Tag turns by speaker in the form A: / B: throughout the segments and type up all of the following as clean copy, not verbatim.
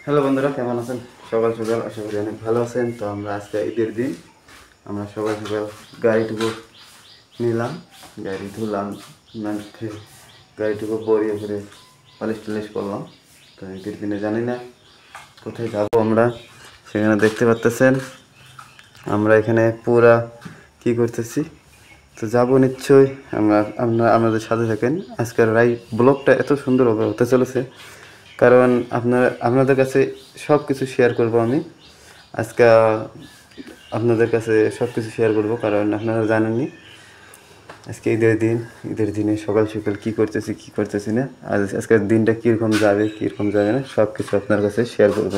A: Hello বন্ধুরা, কেমন আছেন? সকাল সকাল আশা করি অনেক ভালো আছেন। তো আমরা আজকে ঈদের দিন আমরা সকাল সকাল গাড়িটুকু নিলাম, গাড়ি ধুলাম, গাড়িটুকু বরিয়ে করে পালিশ টালিশ করলাম। তো ঈদের দিনে জানি না কোথায় যাব আমরা, সেখানে দেখতে পাচ্তেছেন আমরা এখানে পুরা কি করতেছি। তো যাব নিশ্চয়ই, আপনাদের সাথে থাকেন। আজকের ব্লগটা এত সুন্দরভাবে হতে চলেছে, কারণ আপনাদের কাছে সব কিছু শেয়ার করব। আমি আজকে আপনাদের কাছে সব কিছু শেয়ার করব, কারণ আপনারা জানেননি আজকে ঈদের দিনে সকাল সকাল কী করতেছি না, আজকের দিনটা কীরকম যাবে না, সব কিছু আপনার কাছে শেয়ার করব।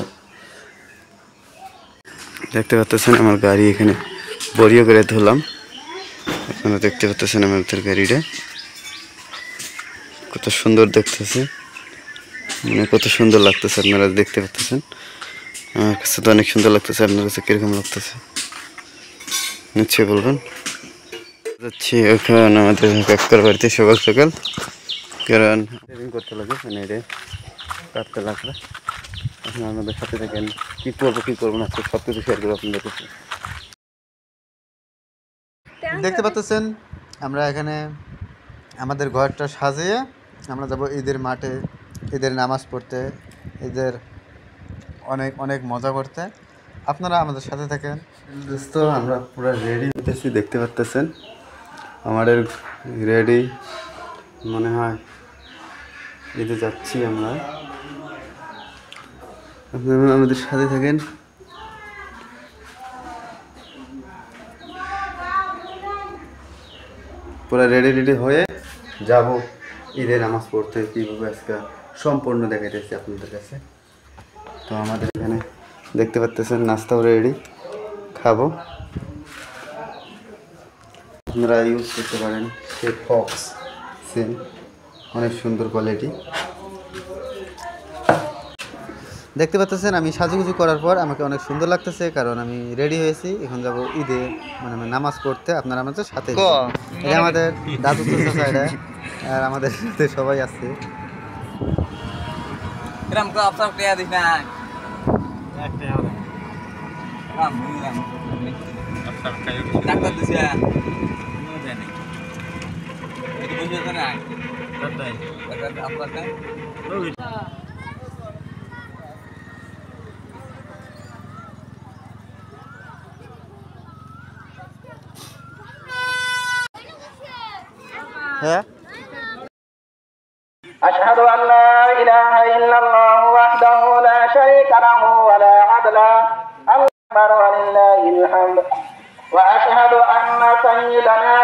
A: দেখতে পাচ্ছেন আমার গাড়ি এখানে বরিয়ে করে ধুলাম। আপনারা দেখতে পাচ্ছেন আমাদের গাড়িটা কত সুন্দর দেখতেছে, মানে কত সুন্দর লাগতেছে। আপনারা দেখতে পাচ্ছেন, আমার কাছে তো অনেক সুন্দর লাগতেছে। আপনার কাছে কীরকম লাগতেছে নিশ্চয়ই বলবেন। যাচ্ছি এখন আমাদের কাকার বাড়িতে সকাল সকাল, কারণ সেভিং করতে লাগে, মানে এটা কাটতে লাগবে। এখন আমাদের সাথে থাকেন, কী করবো না সব কিছু শেয়ার করবো আপনাদের কাছে। দেখতে পাচ্ছেন আমরা এখানে আমাদের ঘরটা সাজিয়ে আমরা যাব ঈদের মাঠে, ঈদের নামাজ পড়তে, ঈদের অনেক অনেক মজা করতে। আপনারা আমাদের সাথে থাকেন। দোস্ত আমরা পুরো রেডি হতেছি, দেখতে পাচ্ছেন আমাদের রেডি, মনে হয় ঈদে যাচ্ছি আমরা। আপনারা আমাদের সাথে থাকেন। পুরো রেডি হয়ে যাব ঈদের নামাজ পড়তে। কীভাবে আজকে সম্পূর্ণ দেখাইতেছি আপনাদের কাছে। তো আমাদের এখানে দেখতে পাচ্ছেন নাস্তাও রেডি, খাবো। আপনারা ইউজ করতে পারেন সেই ফক্স সেম, অনেক সুন্দর কোয়ালিটি। দেখতে পাচ্ছেন আমি সাজুগুজু করার পর আমাকে অনেক সুন্দর লাগতেছে, কারণ আমি রেডি হয়েছি। এখন যাব ঈদে, মানে নামাজ পড়তে। আপনারা আমাদের সাথে, এটা আমাদের দাদু চাচা, এটা আর আমাদের সাথে সবাই আছে। হ্যাঁ,
B: أشهد أن لا إله إلا الله وحده لا شريك له ولا عدل أكبر ولله الحمد وأشهد أن سيدنا